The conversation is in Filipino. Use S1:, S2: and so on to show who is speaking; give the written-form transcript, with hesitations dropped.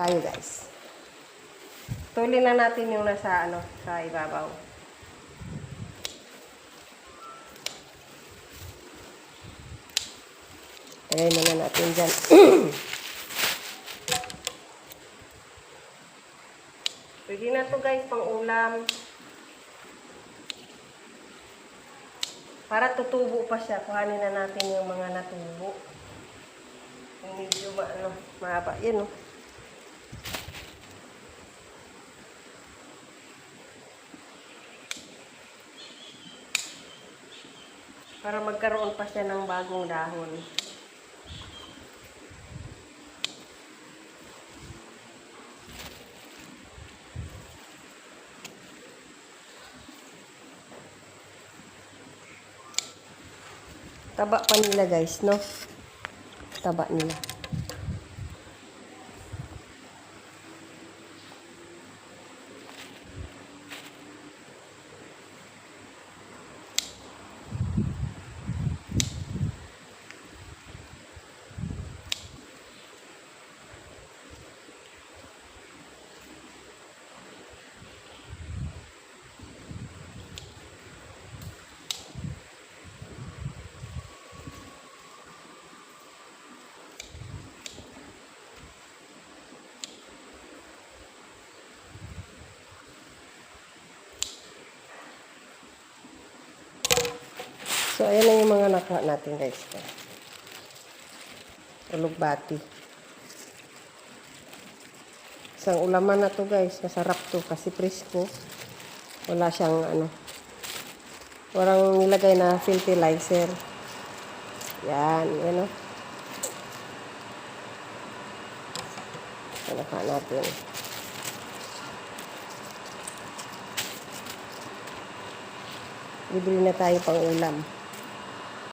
S1: tayo guys. Tulin na natin yung nasa sa ibabaw. Ayan na natin dyan. Pwede na to guys, pang ulam. Para tutubo pa siya, kuhanin na natin yung mga natubo. Yung medyo mahaba. Yan o. Para magkaroon pa siya ng bagong dahon. Taba pa nila guys, no? Taba nila. So, ayan na yung mga naka natin guys. Alugbati. Isang ulaman na to guys. Masarap to kasi presko. Wala siyang walang nilagay na fertilizer. Yan. Yan o. Naka natin. Bibili na tayo pang ulam.